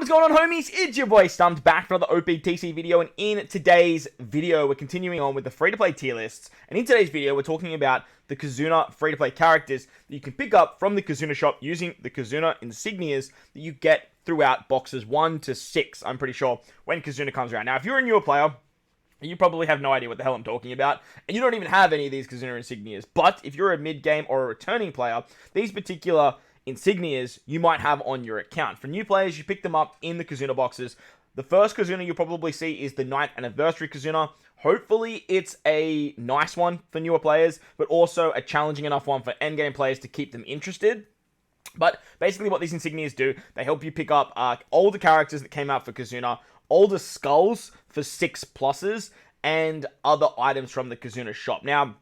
What is going on, homies? It's your boy StumpD back for another OPTC video, and in today's video we're continuing on with the free-to-play tier lists. And in today's video we're talking about the KIZUNA free-to-play characters that you can pick up from the KIZUNA shop using the KIZUNA Insignias that you get throughout boxes 1 to 6, I'm pretty sure, when KIZUNA comes around. Now, if you're a newer player, you probably have no idea what the hell I'm talking about, and you don't even have any of these KIZUNA Insignias. But if you're a mid-game or a returning player, these particular Insignias you might have on your account. For new players, you pick them up in the KIZUNA boxes. The first KIZUNA you'll probably see is the 9th anniversary KIZUNA. Hopefully it's a nice one for newer players, but also a challenging enough one for endgame players to keep them interested. But basically what these Insignias do, they help you pick up older characters that came out for KIZUNA, older skulls for 6+, and other items from the KIZUNA shop. Now,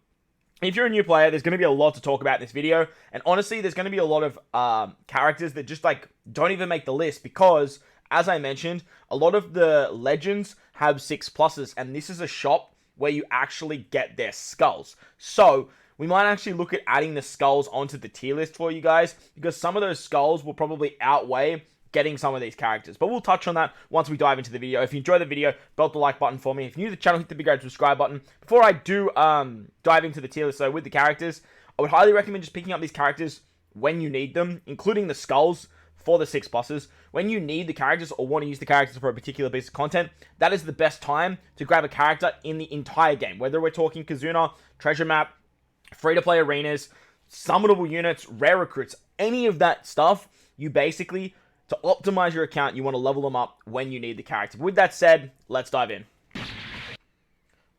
if you're a new player, there's going to be a lot to talk about in this video, and honestly, there's going to be a lot of characters that just, don't even make the list, because, as I mentioned, a lot of the legends have 6+, and this is a shop where you actually get their skulls. So, we might actually look at adding the skulls onto the tier list for you guys, because some of those skulls will probably outweigh getting some of these characters. But we'll touch on that once we dive into the video. If you enjoyed the video, belt the like button for me. If you're new to the channel, hit the big red subscribe button. Before I do dive into the tier list, so with the characters, I would highly recommend just picking up these characters when you need them, including the skulls for the 6+. When you need the characters or want to use the characters for a particular piece of content, that is the best time to grab a character in the entire game. Whether we're talking KIZUNA, treasure map, free-to-play arenas, summonable units, rare recruits, any of that stuff, you basically, to optimize your account, you want to level them up when you need the character. With that said, let's dive in.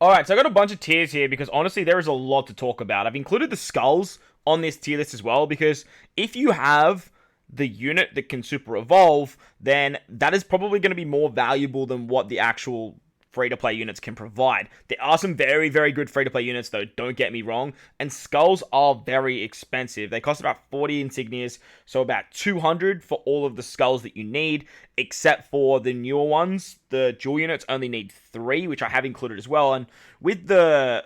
Alright, so I got a bunch of tiers here because honestly there is a lot to talk about. I've included the skulls on this tier list as well, because if you have the unit that can super evolve, then that is probably going to be more valuable than what the actual free-to-play units can provide. There are some very, very good free-to-play units, though, don't get me wrong, and skulls are very expensive. They cost about 40 insignias, so about 200 for all of the skulls that you need, except for the newer ones. The dual units only need 3, which I have included as well, and with the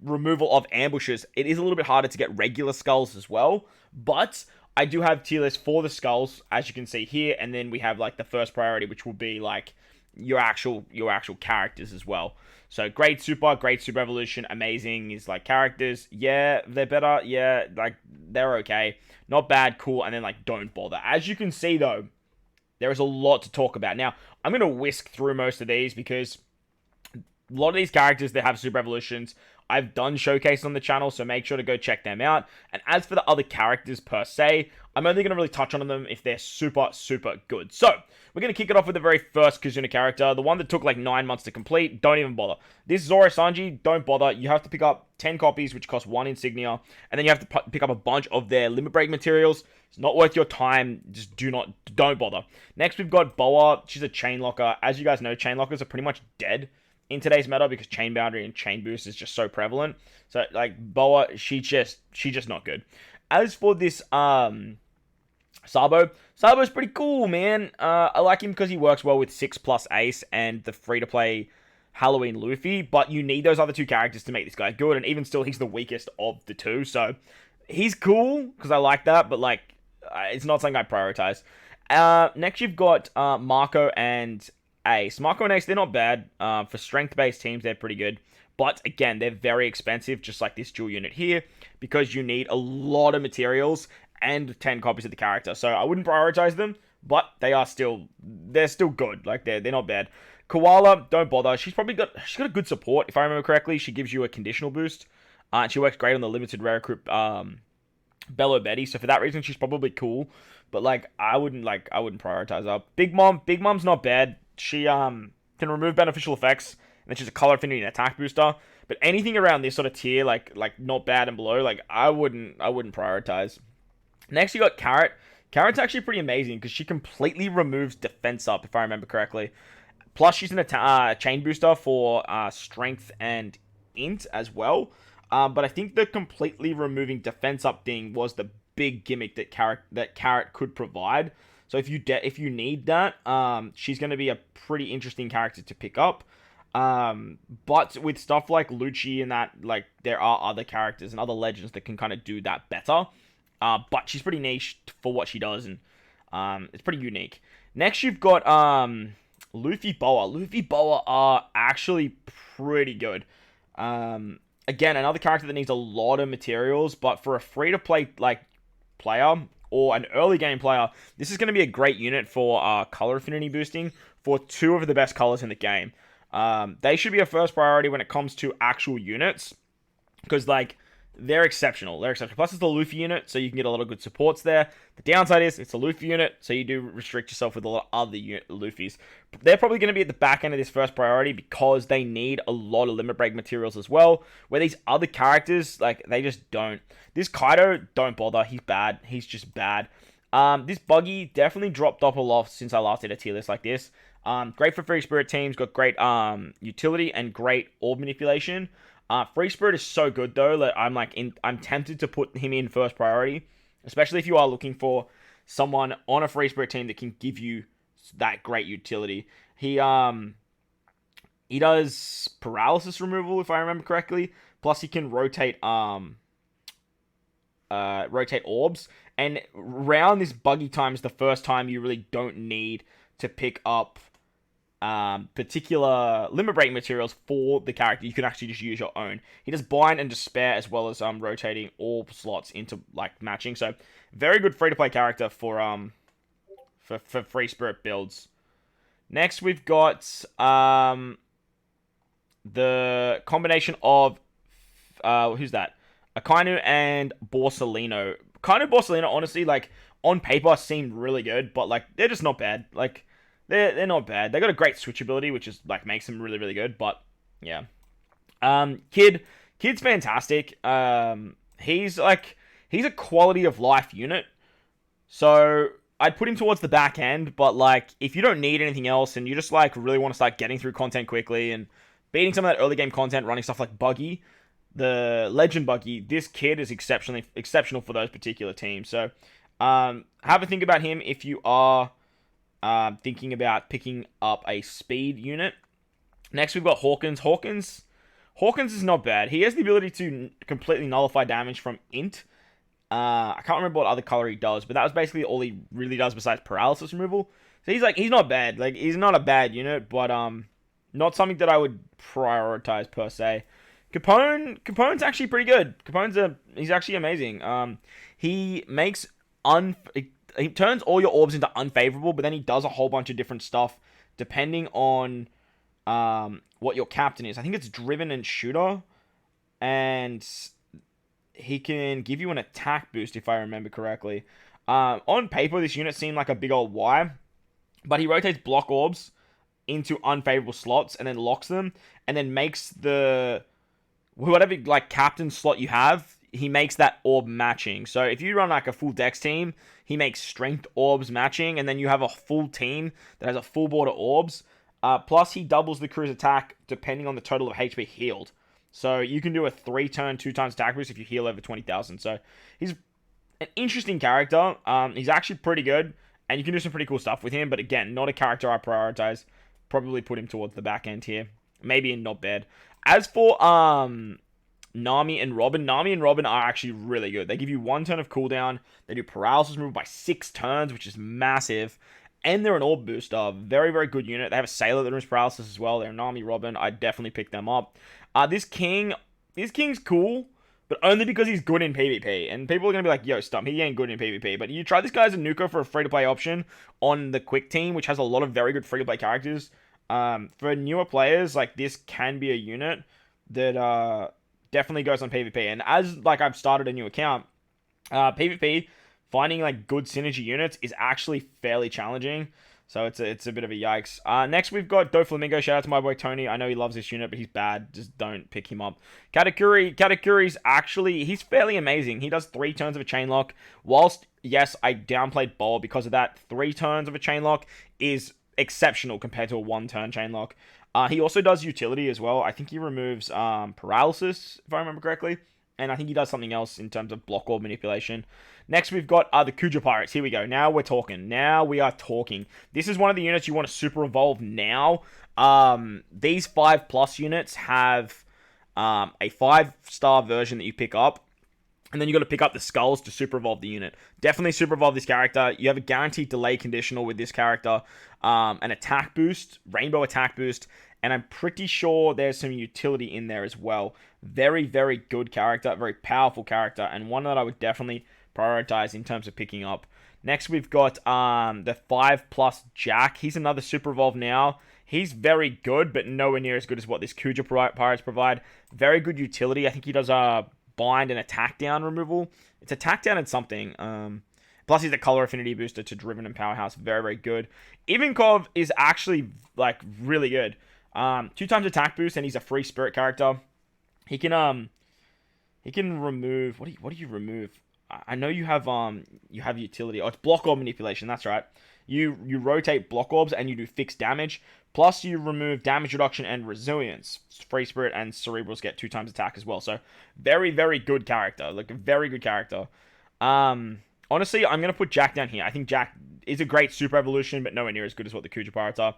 removal of ambushes, it is a little bit harder to get regular skulls as well, but I do have tier lists for the skulls, as you can see here, and then we have, the first priority, which will be, your actual characters as well. So great super evolution, amazing is characters. Yeah, they're better. Yeah, they're okay. Not bad, cool, and then don't bother. As you can see though, there is a lot to talk about. Now, I'm going to whisk through most of these because a lot of these characters that have super evolutions, I've done showcases on the channel, so make sure to go check them out. And as for the other characters per se, I'm only going to really touch on them if they're super, super good. So, we're going to kick it off with the very first KIZUNA character, the one that took 9 months to complete. Don't even bother. This Zoro Sanji, don't bother. You have to pick up 10 copies, which cost 1 insignia, and then you have to pick up a bunch of their limit break materials. It's not worth your time. Just don't bother. Next, we've got Boa. She's a chain locker. As you guys know, chain lockers are pretty much dead in today's meta because chain boundary and chain boost is just so prevalent. So Boa, she just not good. As for this Sabo's pretty cool, man. I like him because he works well with 6+ Ace and the free-to-play Halloween Luffy, but you need those other 2 characters to make this guy good, and even still, he's the weakest of the 2, so he's cool because I like that, but it's not something I prioritize. Next, you've got Marco and Ace. Marco and Ace, they're not bad. For strength-based teams, they're pretty good. But, again, they're very expensive, just like this dual unit here, because you need a lot of materials and 10 copies of the character. So, I wouldn't prioritize them, but they're still good. They're not bad. Koala, don't bother. She's got a good support, if I remember correctly. She gives you a conditional boost. And she works great on the limited rare recruit Bello Betty. So, for that reason, she's probably cool. But, I wouldn't prioritize her. Big Mom's not bad. She can remove beneficial effects, and then she's a color affinity and attack booster. But anything around this sort of tier, like not bad and below, I wouldn't prioritize. Next, you got Carrot. Carrot's actually pretty amazing because she completely removes defense up, if I remember correctly. Plus, she's an chain booster for strength and int as well. But I think the completely removing defense up thing was the big gimmick that Carrot could provide. So if you need that, she's going to be a pretty interesting character to pick up. But with stuff like Lucci and that, there are other characters and other legends that can kind of do that better. But she's pretty niche for what she does, and It's pretty unique. Next, you've got Luffy Boa. Luffy Boa are actually pretty good. Again, another character that needs a lot of materials, but for a free-to-play like player or an early game player, this is going to be a great unit for color affinity boosting for two of the best colors in the game. They should be a first priority when it comes to actual units, because like they're exceptional. They're exceptional. Plus, it's the Luffy unit, so you can get a lot of good supports there. The downside is it's a Luffy unit, so you do restrict yourself with a lot of other Luffys. They're probably going to be at the back end of this first priority because they need a lot of limit break materials as well, where these other characters, like, they just don't. This Kaido, don't bother. He's bad. He's just bad. This Buggy definitely dropped off a lot since I last did a tier list like this. Great for free spirit teams, got great utility and great orb manipulation. Free Spirit is so good though that I'm tempted to put him in first priority, especially if you are looking for someone on a Free Spirit team that can give you that great utility. He does paralysis removal if I remember correctly. Plus he can rotate orbs, and around this Buggy time is the first time you really don't need to pick up particular limit break materials for the character. You can actually just use your own. He does bind and despair as well as rotating all slots into like matching. So very good free to play character for free spirit builds. Next we've got the combination of who's that? Akainu and Borsalino. Akainu Borsalino honestly, like, on paper seem really good, but like they're just not bad. Like they're not bad. They got a great switch ability, which is like makes them really, really good. But yeah, Kid's fantastic. He's a quality of life unit. So I'd put him towards the back end. But like, if you don't need anything else and you just like really want to start getting through content quickly and beating some of that early game content, running stuff like Buggy, the Legend Buggy, this Kid is exceptional for those particular teams. So have a think about him if you are thinking about picking up a speed unit. Next, we've got Hawkins. Hawkins is not bad. He has the ability to completely nullify damage from Int. I can't remember what other color he does, but that was basically all he really does besides paralysis removal. So he's not bad. Like, he's not a bad unit, but not something that I would prioritize per se. Capone's actually pretty good. He's actually amazing. He makes he turns all your orbs into unfavorable, but then he does a whole bunch of different stuff depending on what your captain is. I think it's driven and shooter, and he can give you an attack boost if I remember correctly. On paper, this unit seemed like a big old Y, but he rotates block orbs into unfavorable slots and then locks them, and then makes whatever like captain slot you have, he makes that orb matching. So if you run like a full dex team, he makes strength orbs matching, and then you have a full team that has a full board of orbs. Plus he doubles the crew's attack depending on the total of HP healed. So you can do a 3-turn, 2 times attack boost if you heal over 20,000. So he's an interesting character. He's actually pretty good, and you can do some pretty cool stuff with him. But again, not a character I prioritize. Probably put him towards the back end here. Maybe in not bad. As for Nami and Robin are actually really good. They give you 1 turn of cooldown. They do paralysis removal by 6 turns, which is massive. And they're an orb booster. Very, very good unit. They have a sailor that removes paralysis as well. They're Nami, Robin. I'd definitely pick them up. This king's cool, but only because he's good in PvP. And people are going to be like, yo, Stump, he ain't good in PvP. But you try this guy as a Nuko for a free-to-play option on the quick team, which has a lot of very good free-to-play characters. For newer players, like, this can be a unit that definitely goes on PvP. And as like I've started a new account, PvP, finding like good synergy units is actually fairly challenging. So it's a bit of a yikes. Next we've got Doflamingo. Shout out to my boy Tony. I know he loves this unit, but he's bad. Just don't pick him up. Katakuri's actually, he's fairly amazing. He does 3 turns of a chain lock. Whilst, yes, I downplayed Ball because of that, 3 turns of a chain lock is exceptional compared to a 1-turn chain lock. He also does utility as well. I think he removes paralysis, if I remember correctly. And I think he does something else in terms of block orb manipulation. Next, we've got the Kuja Pirates. Here we go. Now we're talking. Now we are talking. This is one of the units you want to super evolve now. These 5+ units have a 5-star version that you pick up. And then you got to pick up the skulls to super evolve the unit. Definitely super evolve this character. You have a guaranteed delay conditional with this character. An attack boost, rainbow attack boost. And I'm pretty sure there's some utility in there as well. Very, very good character. Very powerful character. And one that I would definitely prioritize in terms of picking up. Next, we've got the 5+ Jack. He's another super evolve now. He's very good, but nowhere near as good as what this Kuja pirates provide. Very good utility. I think he does bind and attack down removal. It's attack down and something. Plus he's a color affinity booster to Driven and Powerhouse. Very, very good. Ivankov is actually like really good. 2 times attack boost, and he's a free spirit character. He can remove what do you remove? I know you have utility. Oh, it's block orb manipulation, that's right. You rotate block orbs and you do fixed damage. Plus you remove damage reduction and resilience. Free Spirit and Cerebrals get 2 times attack as well. So very, very good character. Like a very good character. Honestly, I'm going to put Jack down here. I think Jack is a great super evolution, but nowhere near as good as what the Kuja Pirates are.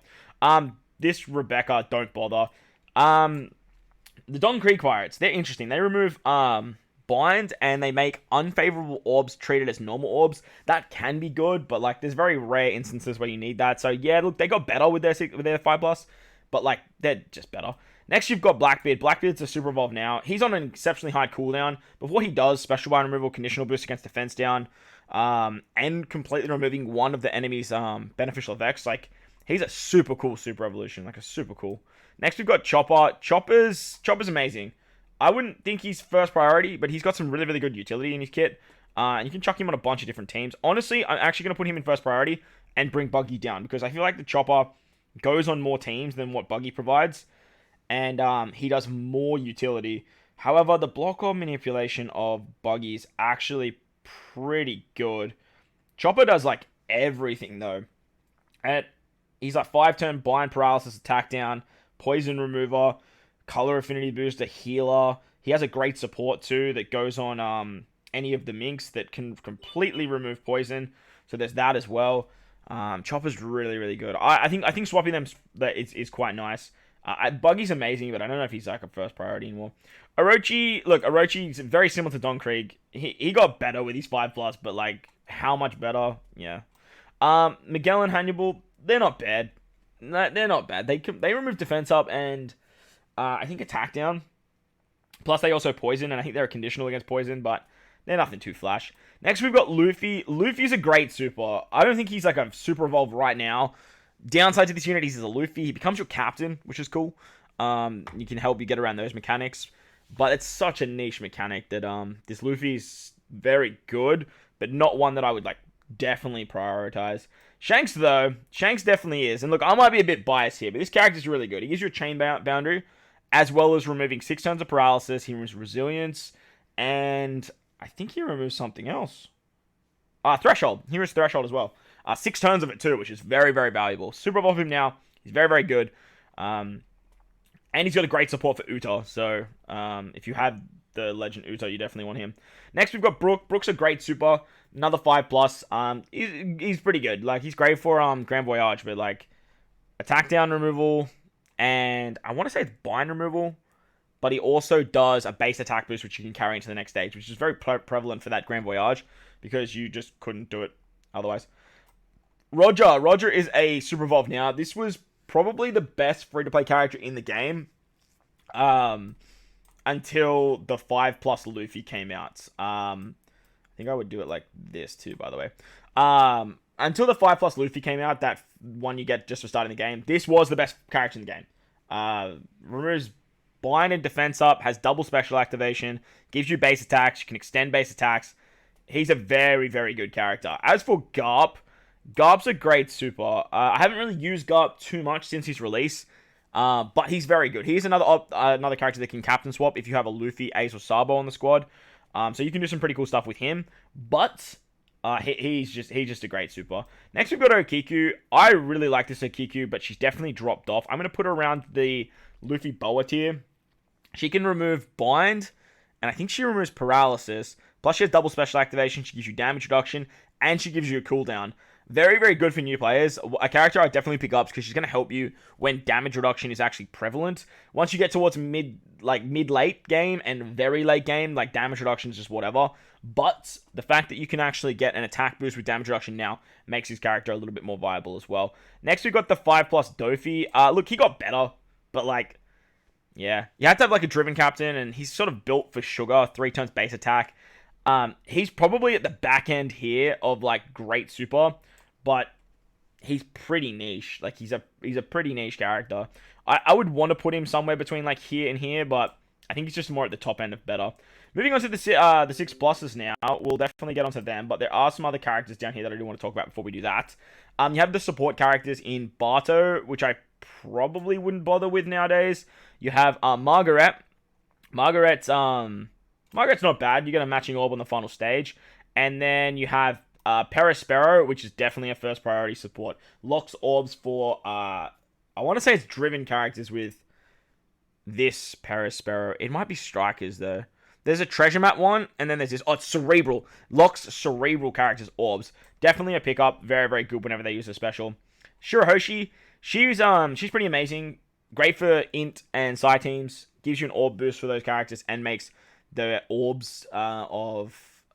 This Rebecca, don't bother. The Don Creek Pirates, they're interesting. They remove bind and they make unfavorable orbs treated as normal orbs. That can be good, but like there's very rare instances where you need that. So yeah, look, they got better with their 5+, but like they're just better. Next, you've got Blackbeard. Blackbeard's a super evolve now. He's on an exceptionally high cooldown, but what he does, special bind removal, conditional boost against defense down, and completely removing one of the enemy's beneficial effects. Like he's a super cool super evolution, like a super cool. Next, we've got Chopper. Chopper's amazing. I wouldn't think he's first priority, but he's got some really, really good utility in his kit. And you can chuck him on a bunch of different teams. Honestly, I'm actually going to put him in first priority and bring Buggy down, because I feel like the Chopper goes on more teams than what Buggy provides. And he does more utility. However, the block orb manipulation of Buggy is actually pretty good. Chopper does like everything though. And he's like 5-turn bind, paralysis, attack down, poison remover, color affinity booster, healer. He has a great support too that goes on any of the minks that can completely remove poison. So there's that as well. Chopper's really, really good. I think swapping them is quite nice. Buggy's amazing, but I don't know if he's like a first priority anymore. Orochi's very similar to Don Krieg. He got better with his 5+, but like how much better? Yeah. Miguel and Hannibal, they're not bad. No, they're not bad. They remove defense up and I think attack down. Plus they also poison, and I think they're conditional against poison, but they're nothing too flash. Next we've got Luffy. Luffy's a great super. I don't think he's like a super evolved right now. Downside to this unit is he's a Luffy. He becomes your captain, which is cool. You can help you get around those mechanics. But it's such a niche mechanic that this Luffy's very good, but not one that I would like definitely prioritize. Shanks though, Shanks definitely is. And look, I might be a bit biased here, but this character's really good. He gives you a chain boundary, as well as removing 6 turns of paralysis. He removes resilience, and I think he removes something else. Threshold. He removes threshold as well. 6 turns of it too, which is very, very valuable. Super evolve him now. He's very, very good. And he's got a great support for Uta. So if you have the legend Uta, you definitely want him. Next, we've got Brook. Brook's a great super. Another 5+. He's pretty good. Like, he's great for Grand Voyage, but like attack down removal, and I want to say it's bind removal, but he also does a base attack boost, which you can carry into the next stage, which is very prevalent for that Grand Voyage, because you just couldn't do it otherwise. Roger is a super evolve now. This was probably the best free-to-play character in the game until the 5+ Luffy came out. I think I would do it like this too, by the way. Until the 5+ Luffy came out, that one you get just for starting the game, this was the best character in the game. Removes bind and defense up, has double special activation, gives you base attacks, you can extend base attacks. He's a very, very good character. As for Garp, Garp's a great super. I haven't really used Garp too much since his release, but he's very good. He's another character that can captain swap if you have a Luffy, Ace, or Sabo on the squad. So you can do some pretty cool stuff with him, but he's just a great super. Next we've got Okiku. I really like this Okiku, but she's definitely dropped off. I'm going to put her around the Luffy Boa tier. She can remove bind, and I think she removes paralysis. Plus she has double special activation. She gives you damage reduction, and she gives you a cooldown. Very, very good for new players. A character I definitely pick up because she's going to help you when damage reduction is actually prevalent. Once you get towards mid-late game and very late game, like damage reduction is just whatever. But the fact that you can actually get an attack boost with damage reduction now makes his character a little bit more viable as well. Next, we've got the 5+ Dofi. Look, he got better, but like, yeah. You have to have like a driven captain, and he's sort of built for sugar, 3 turns base attack. He's probably at the back end here of like great super, but he's pretty niche. Like he's a pretty niche character. I would want to put him somewhere between like here and here, but I think he's just more at the top end of better. Moving on to the 6+s now, we'll definitely get onto them, but there are some other characters down here that I do want to talk about before we do that. You have the support characters in Barto, which I probably wouldn't bother with nowadays. You have Margaret. Margaret's not bad. You get a matching orb on the final stage. And then you have Perispero, which is definitely a first priority support. Locks orbs for, I want to say it's driven characters with this Perispero. It might be strikers, though. There's a treasure map one, and then there's this. Oh, it's cerebral. Locks cerebral characters orbs. Definitely a pickup. Very, very good whenever they use a special. Shirahoshi, she's pretty amazing. Great for int and psi teams. Gives you an orb boost for those characters and makes the orbs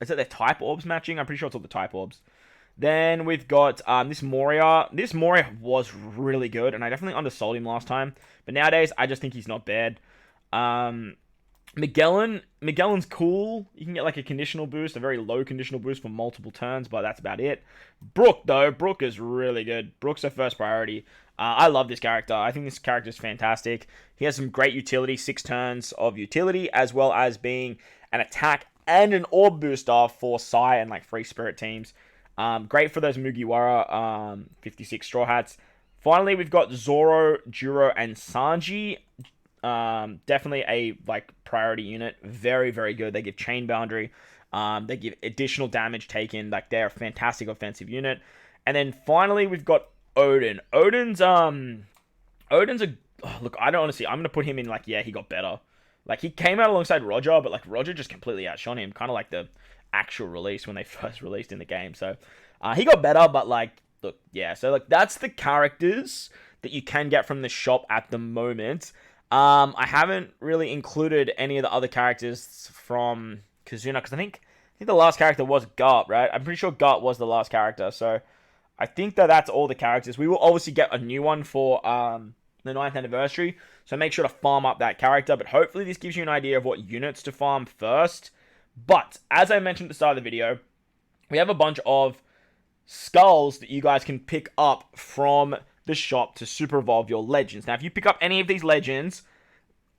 is it their type orbs matching? I'm pretty sure it's all the type orbs. Then we've got this Moria. This Moria was really good, and I definitely undersold him last time. But nowadays, I just think he's not bad. Magellan's cool. You can get like a conditional boost, a very low conditional boost for multiple turns, but that's about it. Brook, though. Brook is really good. Brook's a first priority. I love this character. I think this character is fantastic. He has some great utility, 6 turns of utility, as well as being an attack and an orb booster for Psi and like free spirit teams. Great for those Mugiwara 56 Straw Hats. Finally, we've got Zoro, Juro, and Sanji. Definitely a like priority unit. Very, very good. They give chain boundary. They give additional damage taken. Like they're a fantastic offensive unit. And then finally, we've got Odin. Odin's look, I don't honestly, I'm gonna put him in like, yeah, he got better. Like he came out alongside Roger, but like Roger just completely outshone him, kind of like the actual release when they first released in the game. So he got better, but like, look, yeah. So like that's the characters that you can get from the shop at the moment. I haven't really included any of the other characters from KIZUNA because I think the last character was Gart, right? I'm pretty sure Gart was the last character, so I think that's all the characters. We will obviously get a new one for the 9th anniversary, so make sure to farm up that character, but hopefully this gives you an idea of what units to farm first. But, as I mentioned at the start of the video, we have a bunch of skulls that you guys can pick up from the shop to super evolve your legends. Now, if you pick up any of these legends,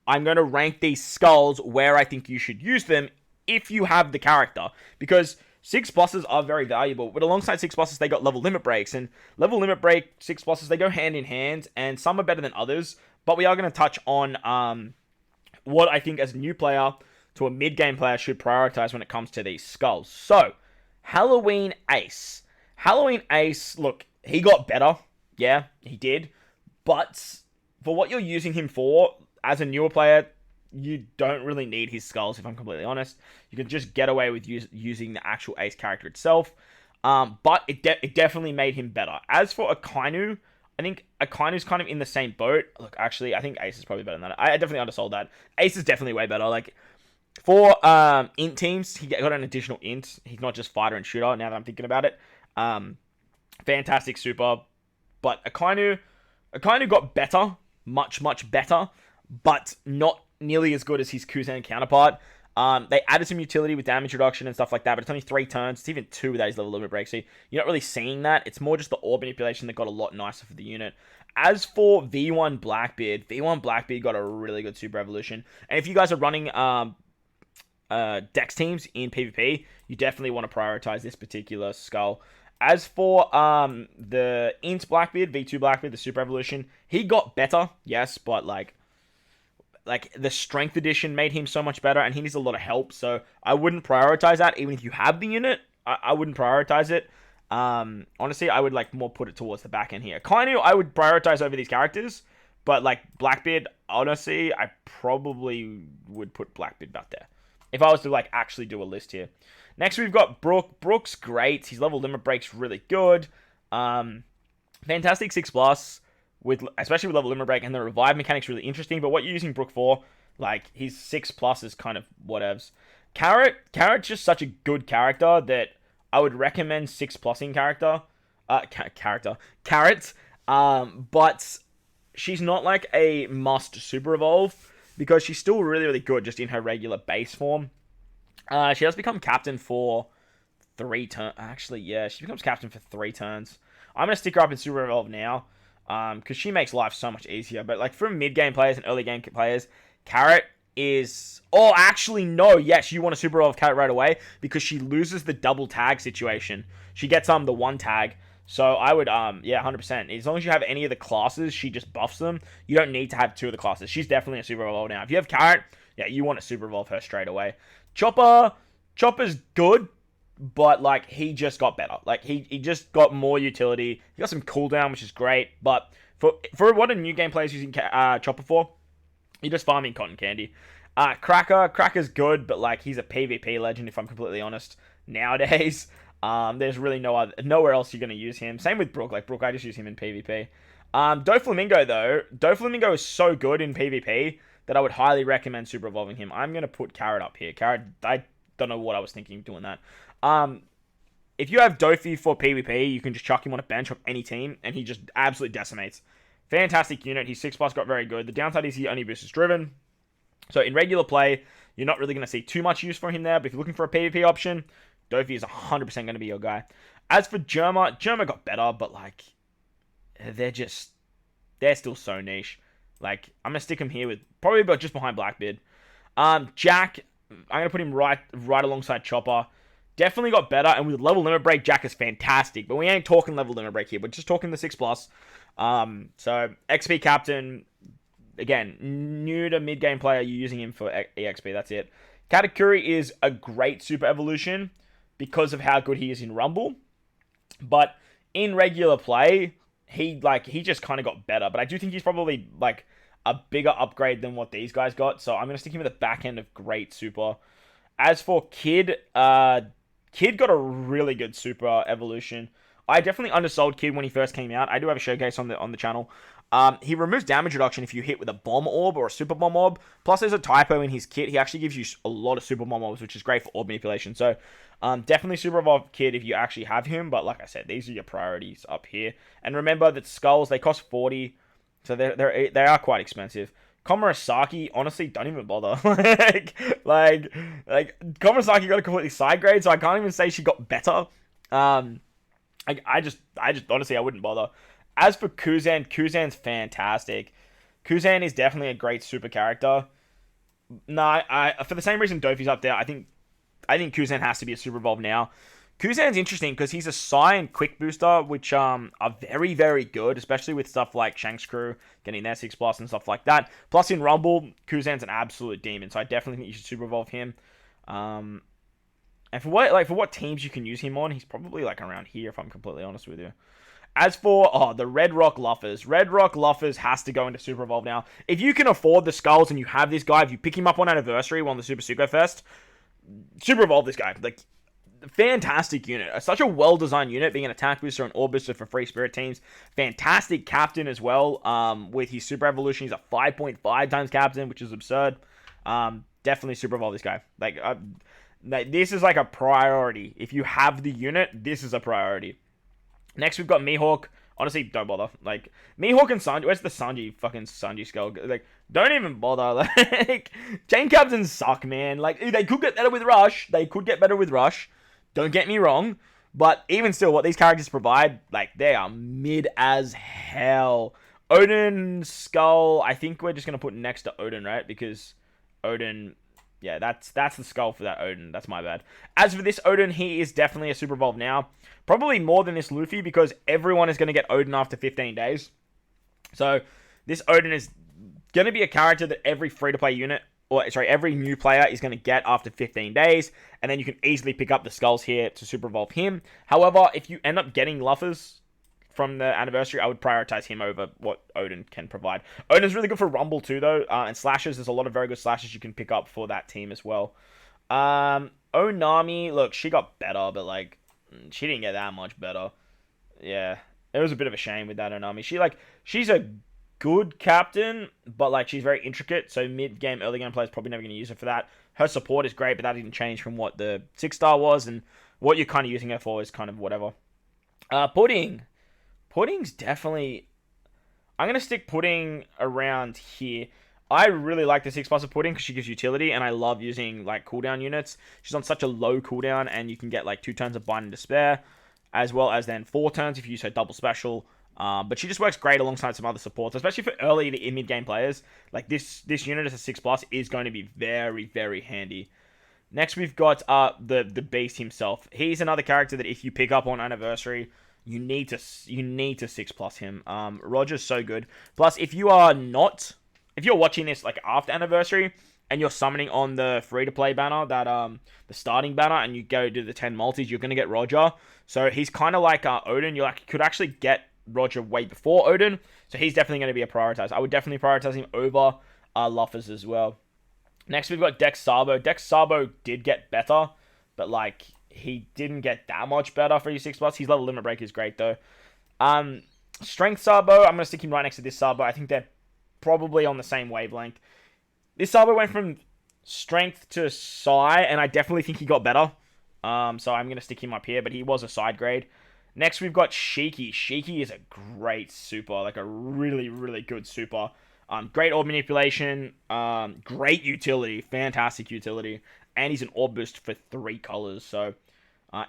I'm going to rank these skulls where I think you should use them if you have the character, because 6+s are very valuable, but alongside 6+s, they got level limit breaks, and level limit break 6+s, they go hand in hand, and some are better than others, but we are going to touch on what I think as a new player to a mid-game player should prioritize when it comes to these skulls. So, Halloween Ace. Halloween Ace, look, he got better. Yeah, he did. But for what you're using him for, as a newer player, you don't really need his skulls, if I'm completely honest. You can just get away with using the actual Ace character itself. But it definitely made him better. As for Akainu, I think Akainu's kind of in the same boat. Look, actually, I think Ace is probably better than that. I definitely undersold that. Ace is definitely way better. Like, for int teams, he got an additional int. He's not just fighter and shooter, now that I'm thinking about it. Fantastic super. But Akainu got better. Much, much better. But not nearly as good as his Kuzen counterpart. They added some utility with damage reduction and stuff like that, but it's only 3 turns. It's even 2 without his level limit break, so you're not really seeing that. It's more just the orb manipulation that got a lot nicer for the unit. As for V1 Blackbeard got a really good super evolution. And if you guys are running Dex teams in PvP, you definitely want to prioritize this particular skull. As for the Int Blackbeard, V2 Blackbeard, the super evolution, he got better, yes, but like the strength edition made him so much better, and he needs a lot of help, so I wouldn't prioritize that. Even if you have the unit, I wouldn't prioritize it. Honestly, I would like more put it towards the back end here. Kainu, I would prioritize over these characters, but like Blackbeard, honestly, I probably would put Blackbeard back there if I was to like actually do a list here. Next, we've got Brook. Brook's great. His level limit break's really good. Fantastic 6+, especially with level limit break, and the revive mechanic's really interesting, but what you're using Brook for, like, his 6+ is kind of whatevs. Carrot's just such a good character that I would recommend 6+ing Carrot. But she's not like a must super evolve because she's still really, really good just in her regular base form. She does become captain for 3 turns. Actually, yeah, she becomes captain for 3 turns. I'm gonna stick her up in super evolve now, because she makes life so much easier. But like for mid game players and early game players, Carrot is... Oh, actually, no. Yes, you want to super evolve Carrot right away because she loses the double tag situation. She gets the 1 tag. So I would, yeah, 100%. As long as you have any of the classes, she just buffs them. You don't need to have 2 of the classes. She's definitely a super evolve now. If you have Carrot, yeah, you want to super evolve her straight away. Chopper's good, but like he just got better. Like he just got more utility. He got some cooldown, which is great. But for what a new game player is using Chopper for, you're just farming cotton candy. Cracker's good, but like he's a PvP legend if I'm completely honest. Nowadays, there's really nowhere else you're gonna use him. Same with Brook. Like Brook, I just use him in PvP. Doflamingo though, Doflamingo is so good in PvP that I would highly recommend super evolving him. I'm gonna put Carrot up here. Carrot, I don't know what I was thinking doing that. If you have Dofi for PvP, you can just chuck him on a bench of any team, and he just absolutely decimates. Fantastic unit. His 6+ got very good. The downside is he only boosts driven. So in regular play, you're not really going to see too much use for him there, but if you're looking for a PvP option, Dofi is 100% going to be your guy. As for Germa got better, but like, they're still so niche. Like, I'm going to stick him here with, probably about just behind Blackbeard. Jack, I'm going to put him right alongside Chopper. Definitely got better, and with level limit break, Jack is fantastic. But we ain't talking level limit break here. We're just talking the 6+. So XP captain, again, new to mid game player. You're using him for EXP. That's it. Katakuri is a great super evolution because of how good he is in Rumble. But in regular play, he just kind of got better. But I do think he's probably like a bigger upgrade than what these guys got. So I'm gonna stick him at the back end of great super. As for Kid, Kid got a really good super evolution. I definitely undersold Kid when he first came out. I do have a showcase on the channel. He removes damage reduction if you hit with a bomb orb or a super bomb orb. Plus, there's a typo in his kit. He actually gives you a lot of super bomb orbs, which is great for orb manipulation. So, definitely super evolved Kid if you actually have him. But like I said, these are your priorities up here. And remember that skulls, they cost 40, so they are quite expensive. Komurasaki, honestly, don't even bother. like Komurasaki got a completely side grade, so I can't even say she got better. I just honestly, I wouldn't bother. As for Kuzan's fantastic. Kuzan is definitely a great super character. No, I for the same reason Dofi's up there, I think Kuzan has to be a super evolve now. Kuzan's interesting because he's a Psy and Quick Booster, which are very, very good, especially with stuff like Shank's Crew getting their 6+ and stuff like that. Plus in Rumble, Kuzan's an absolute demon, so I definitely think you should super evolve him. And for what teams you can use him on, he's probably like around here if I'm completely honest with you. As for the Red Rock Luffers has to go into Super Evolve now. If you can afford the skulls and you have this guy, if you pick him up on Anniversary on the Super Suko Fest, Super Evolve this guy. Like, fantastic unit. Such a well-designed unit, being an attack booster and orb booster for free spirit teams. Fantastic captain as well. With his Super Evolution, he's a 5.5 times captain, which is absurd. Definitely Super Evolve this guy. Like, this is like a priority. If you have the unit, this is a priority. Next, we've got Mihawk. Honestly, don't bother. Like, Mihawk and Sanji. Where's the Sanji skull? Like, don't even bother. Like, chain captains suck, man. Like, they could get better with Rush. Don't get me wrong. But even still, what these characters provide, like, they are mid as hell. Odin skull, I think we're just going to put next to Odin, right? Because Odin... Yeah, that's the skull for that Odin. That's my bad. As for this Odin, he is definitely a Super Evolve now. Probably more than this Luffy because everyone is going to get Odin after 15 days. So this Odin is going to be a character that every free-to-play unit, every new player is going to get after 15 days. And then you can easily pick up the skulls here to Super Evolve him. However, if you end up getting Luffers from the Anniversary, I would prioritize him over what Odin can provide. Odin's really good for Rumble too, though, and slashes. There's a lot of very good slashes you can pick up for that team as well. Onami, look, she got better, but like, she didn't get that much better. Yeah, it was a bit of a shame with that Onami. She's a good captain, but like she's very intricate. So mid game, early game players probably never going to use her for that. Her support is great, but that didn't change from what the 6-star was, and what you're kind of using her for is kind of whatever. Pudding. Pudding's definitely. I'm gonna stick Pudding around here. I really like the 6+ of Pudding because she gives utility, and I love using like cooldown units. She's on such a low cooldown, and you can get like 2 turns of Bind and Despair, as well as then 4 turns if you use her double special. But she just works great alongside some other supports, especially for early to mid game players. Like this unit as a 6+ is going to be very, very handy. Next, we've got the Beast himself. He's another character that if you pick up on Anniversary, you need to 6+ him. Roger's so good. Plus, if you're watching this like after Anniversary and you're summoning on the free-to-play banner, that the starting banner, and you go do the 10 multis, you're gonna get Roger. So he's kind of like Odin. You could actually get Roger way before Odin, so he's definitely going to be a prioritize. I would definitely prioritize him over Luffers as well. Next, we've got Dex Sabo. Dex Sabo did get better, but like he didn't get that much better for your 6+. His level limit break is great though. Strength Sabo, I'm going to stick him right next to this Sabo. I think they're probably on the same wavelength. This Sabo went from Strength to Psi, and I definitely think he got better. So I'm going to stick him up here, but he was a side grade. Next, we've got Shiki. Shiki is a great super, like a really, really good super. Great orb manipulation, great utility, fantastic utility, and he's an orb boost for 3 colors. So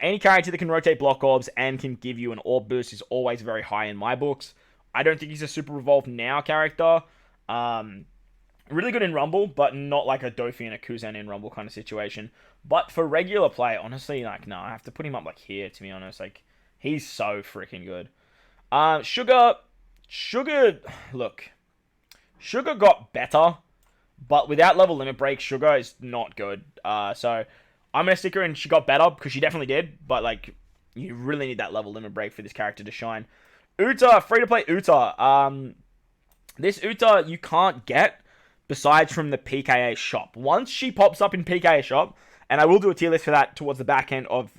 any character that can rotate block orbs and can give you an orb boost is always very high in my books. I don't think he's a super evolved now character. Really good in Rumble, but not like a Dofi and a Kuzen in Rumble kind of situation. But for regular play, honestly, like, no, I have to put him up like here, to be honest. Like, he's so freaking good. Sugar, look, Sugar got better, but without level limit break, Sugar is not good. So I'm going to stick her in. She got better because she definitely did, but like, you really need that level limit break for this character to shine. Uta, free-to-play Uta. This Uta you can't get besides from the PKA shop. Once she pops up in PKA shop, and I will do a tier list for that towards the back end of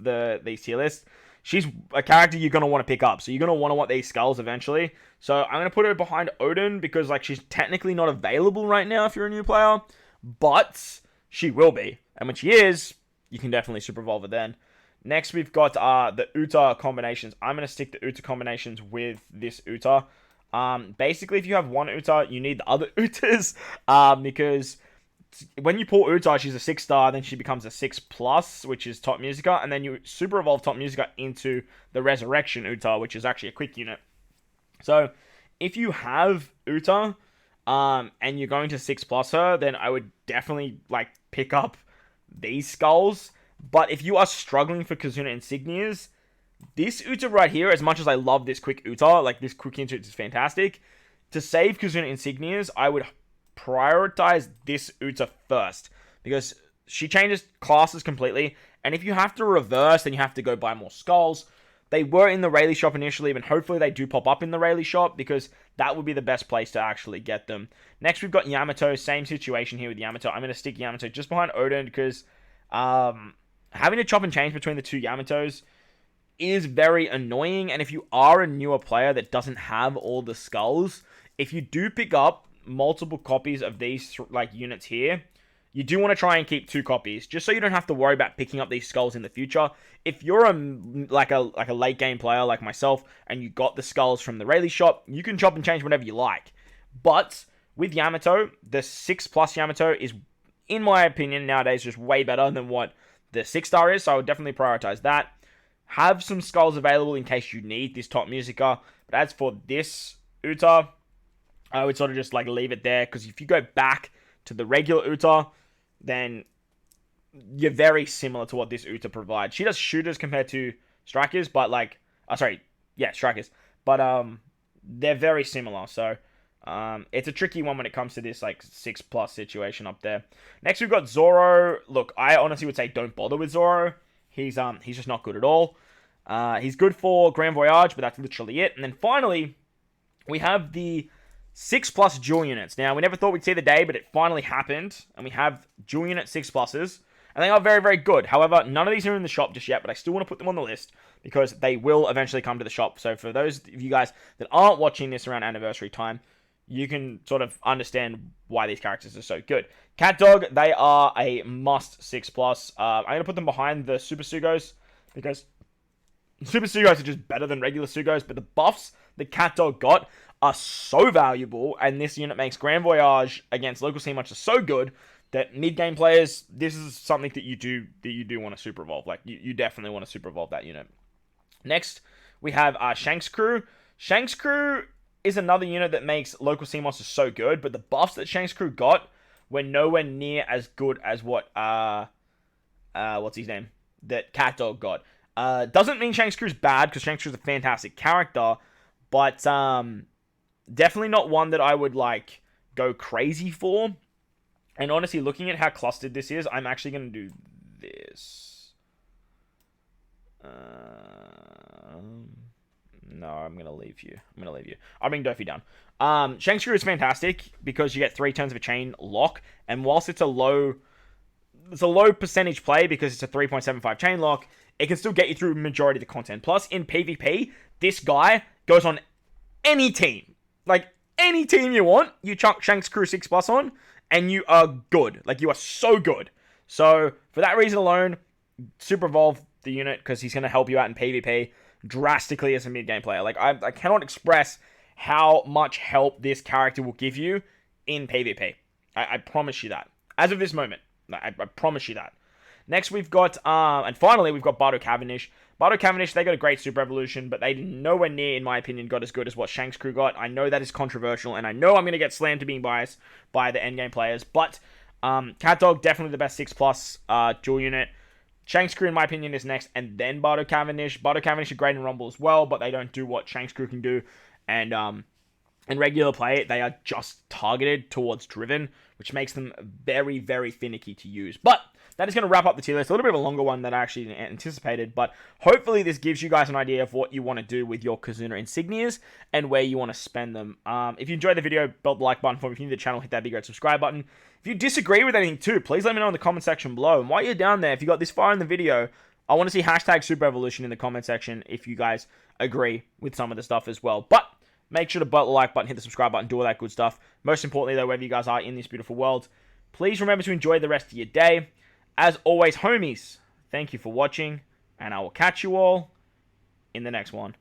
these tier lists, she's a character you're going to want to pick up. So you're going to want these skulls eventually. So I'm going to put her behind Odin because like she's technically not available right now if you're a new player. But she will be. And when she is, you can definitely super evolve her then. Next, we've got the Uta combinations. I'm going to stick the Uta combinations with this Uta. Basically, if you have one Uta, you need the other Utas. Because when you pull Uta, she's a 6-star, then she becomes a 6+, which is Top Musica, and then you super evolve Top Musica into the Resurrection Uta, which is actually a quick unit. So, if you have Uta, and you're going to 6+ her, then I would definitely, like, pick up these skulls. But if you are struggling for KIZUNA Insignias, this Uta right here, as much as I love this quick Uta, like, this quick Uta is fantastic, to save KIZUNA Insignias, I would prioritize this Uta first, because she changes classes completely, and if you have to reverse, then you have to go buy more skulls. They were in the Rayleigh shop initially, but hopefully they do pop up in the Rayleigh shop, because that would be the best place to actually get them. Next, we've got Yamato. Same situation here with Yamato. I'm going to stick Yamato just behind Odin, because having to chop and change between the two Yamatos is very annoying, and if you are a newer player that doesn't have all the skulls, if you do pick up multiple copies of these like units here, you do want to try and keep 2 copies, just so you don't have to worry about picking up these skulls in the future. If you're a late game player like myself, and you got the skulls from the Rayleigh shop, you can chop and change whenever you like. But with Yamato, the 6+ Yamato is, in my opinion, nowadays just way better than what the 6-star is, so I would definitely prioritize that. Have some skulls available in case you need this Top Musica. But as for this Uta, I would sort of just like leave it there, because if you go back to the regular Uta, then you're very similar to what this Uta provides. She does shooters compared to strikers, but like, strikers, but they're very similar. So it's a tricky one when it comes to this like 6+ situation up there. Next, we've got Zoro. Look, I honestly would say don't bother with Zoro. He's just not good at all. He's good for Grand Voyage, but that's literally it. And then finally, we have the 6+ dual units. Now, we never thought we'd see the day, but it finally happened. And we have dual unit 6+s. And they are very, very good. However, none of these are in the shop just yet, but I still want to put them on the list. because they will eventually come to the shop. So for those of you guys that aren't watching this around anniversary time, you can sort of understand why these characters are so good. Cat Dog, they are a must 6+. I'm going to put them behind the Super Sugos, because Super Sugos are just better than regular Sugos, but the buffs that Cat Dog got are so valuable, and this unit makes Grand Voyage against local scene matches so good that mid-game players, this is something that you do want to super evolve. Like, you definitely want to super evolve that unit. Next, we have Shanks Crew. Shanks Crew is another unit that makes local sea monsters so good, but the buffs that Shanks Crew got were nowhere near as good as what what's his name? That Cat Dog got. Doesn't mean Shanks Crew's bad, because Shanks Crew's a fantastic character, but definitely not one that I would like go crazy for. And honestly, looking at how clustered this is, I'm actually going to do this. No, I'm going to leave you. I'll bring Dofi down. Shanks Crew is fantastic because you get 3 turns of a chain lock. And whilst it's a low percentage play because it's a 3.75 chain lock, it can still get you through majority of the content. Plus, in PvP, this guy goes on any team. Like, any team you want, you chuck Shanks Crew 6+ on, and you are good. Like, you are so good. So, for that reason alone, super evolve the unit, because he's going to help you out in PvP drastically as a mid-game player. Like, I cannot express how much help this character will give you in PvP. I promise you that. As of this moment, I promise you that. Next, we've got, and finally, we've got Bardo Cavendish. Bardo Cavendish, they got a great super evolution, but they nowhere near, in my opinion, got as good as what Shanks Crew got. I know that is controversial, and I know I'm going to get slammed to being biased by the endgame players, but Cat Dog, definitely the best 6+ dual unit. Shanks Crew, in my opinion, is next, and then Bardo Cavendish. Bardo Cavendish are great in Rumble as well, but they don't do what Shanks Crew can do, and in regular play, they are just targeted towards Driven, which makes them very, very finicky to use. But that is going to wrap up the tier list. A little bit of a longer one than I actually anticipated, but hopefully this gives you guys an idea of what you want to do with your KIZUNA Insignias and where you want to spend them. If you enjoyed the video, belt the like button for me. If you're new to the channel, hit that big red subscribe button. If you disagree with anything too, please let me know in the comment section below. And while you're down there, if you got this far in the video, I want to see hashtag Super Evolution in the comment section if you guys agree with some of the stuff as well. But make sure to belt the like button, hit the subscribe button, do all that good stuff. Most importantly, though, wherever you guys are in this beautiful world, please remember to enjoy the rest of your day. As always, homies, thank you for watching, and I will catch you all in the next one.